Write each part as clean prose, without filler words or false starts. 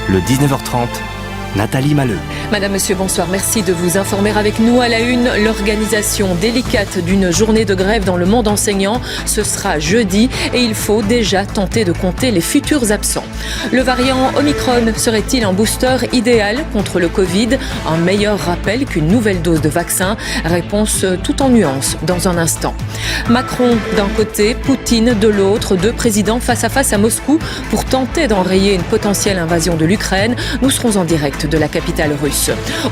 Le 19h30, Nathalie Malleux. Madame, Monsieur, bonsoir. Merci de vous informer avec nous. À la une, l'organisation délicate d'une journée de grève dans le monde enseignant. Ce sera jeudi et il faut déjà tenter de compter les futurs absents. Le variant Omicron serait-il un booster idéal contre le Covid? Un meilleur rappel qu'une nouvelle dose de vaccin? Réponse tout en nuances dans un instant. Macron d'un côté, Poutine de l'autre, deux présidents face à face à Moscou pour tenter d'enrayer une potentielle invasion de l'Ukraine. Nous serons en direct de la capitale russe.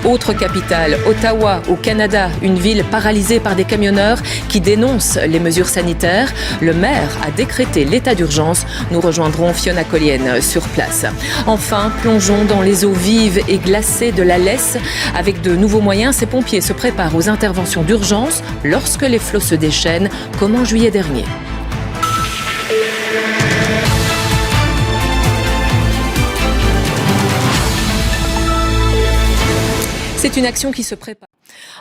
Autre capitale, Ottawa, au Canada, une ville paralysée par des camionneurs qui dénoncent les mesures sanitaires. Le maire a décrété l'état d'urgence. Nous rejoindrons Fiona Collienne sur place. Enfin, plongeons dans les eaux vives et glacées de la Lesse. Avec de nouveaux moyens, ces pompiers se préparent aux interventions d'urgence lorsque les flots se déchaînent, comme en juillet dernier. C'est une action qui se prépare.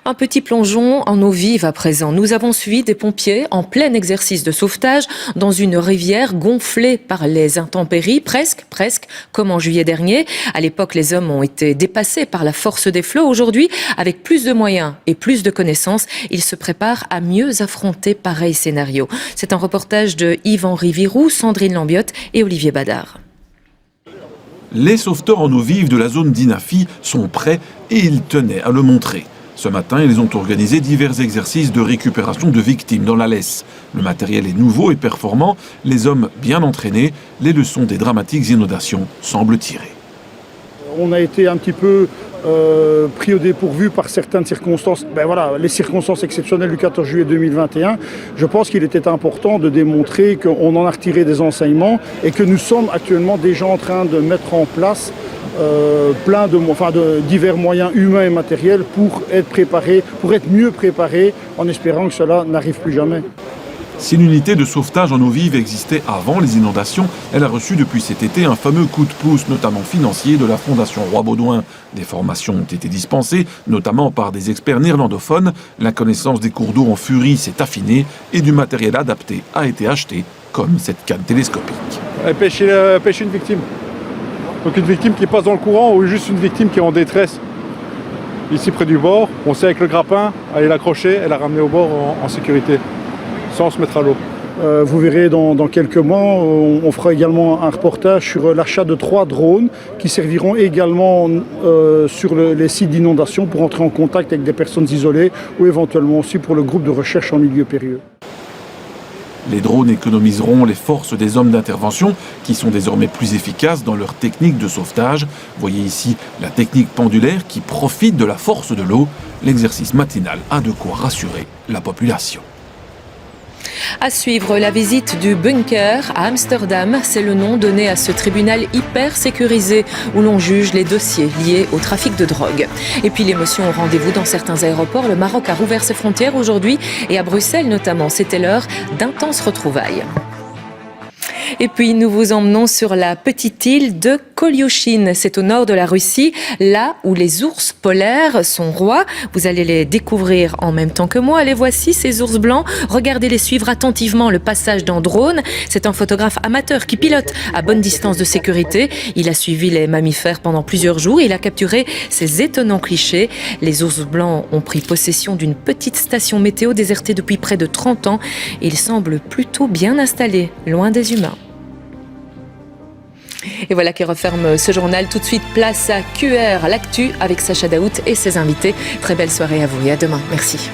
Un petit plongeon en eau vive à présent. Nous avons suivi des pompiers en plein exercice de sauvetage dans une rivière gonflée par les intempéries, presque comme en juillet dernier. À l'époque, les hommes ont été dépassés par la force des flots. Aujourd'hui, avec plus de moyens et plus de connaissances, ils se préparent à mieux affronter pareil scénario. C'est un reportage de Yves-Henri Virou, Sandrine Lambiotte et Olivier Badard. Les sauveteurs en eau vive de la zone d'Inafi sont prêts et ils tenaient à le montrer. Ce matin, ils ont organisé divers exercices de récupération de victimes dans la Lesse. Le matériel est nouveau et performant, les hommes bien entraînés, les leçons des dramatiques inondations semblent tirer. On a été un petit peu pris au dépourvu par certaines circonstances. Les circonstances exceptionnelles du 14 juillet 2021. Je pense qu'il était important de démontrer qu'on en a retiré des enseignements et que nous sommes actuellement déjà en train de mettre en place de divers moyens humains et matériels pour être préparés, pour être mieux préparés, en espérant que cela n'arrive plus jamais. Si l'unité de sauvetage en eau vive existait avant les inondations, elle a reçu depuis cet été un fameux coup de pouce, notamment financier, de la Fondation Roi-Baudouin. Des formations ont été dispensées, notamment par des experts néerlandophones. La connaissance des cours d'eau en furie s'est affinée et du matériel adapté a été acheté, comme cette canne télescopique. Pêcher une victime. Donc une victime qui passe dans le courant ou juste une victime qui est en détresse. Ici près du bord, on sait avec le grappin, aller l'accrocher et la ramener au bord en sécurité, sans se mettre à l'eau. Vous verrez dans quelques mois, on fera également un reportage sur l'achat de 3 drones qui serviront également sur les sites d'inondation pour entrer en contact avec des personnes isolées ou éventuellement aussi pour le groupe de recherche en milieu périlleux. Les drones économiseront les forces des hommes d'intervention qui sont désormais plus efficaces dans leur technique de sauvetage. Voyez ici la technique pendulaire qui profite de la force de l'eau. L'exercice matinal a de quoi rassurer la population. À suivre, la visite du bunker à Amsterdam. C'est le nom donné à ce tribunal hyper sécurisé où l'on juge les dossiers liés au trafic de drogue. Et puis l'émotion au rendez-vous dans certains aéroports. Le Maroc a rouvert ses frontières aujourd'hui et à Bruxelles notamment. C'était l'heure d'intenses retrouvailles. Et puis nous vous emmenons sur la petite île de Kolyushine. C'est au nord de la Russie, là où les ours polaires sont rois. Vous allez les découvrir en même temps que moi. Les voici, ces ours blancs. Regardez-les suivre attentivement le passage d'un drone. C'est un photographe amateur qui pilote à bonne distance de sécurité. Il a suivi les mammifères pendant plusieurs jours. Il a capturé ces étonnants clichés. Les ours blancs ont pris possession d'une petite station météo désertée depuis près de 30 ans. Ils semblent plutôt bien installés, loin des humains. Et voilà qui referme ce journal. Tout de suite, place à QR, l'actu avec Sacha Daout et ses invités. Très belle soirée à vous et à demain. Merci.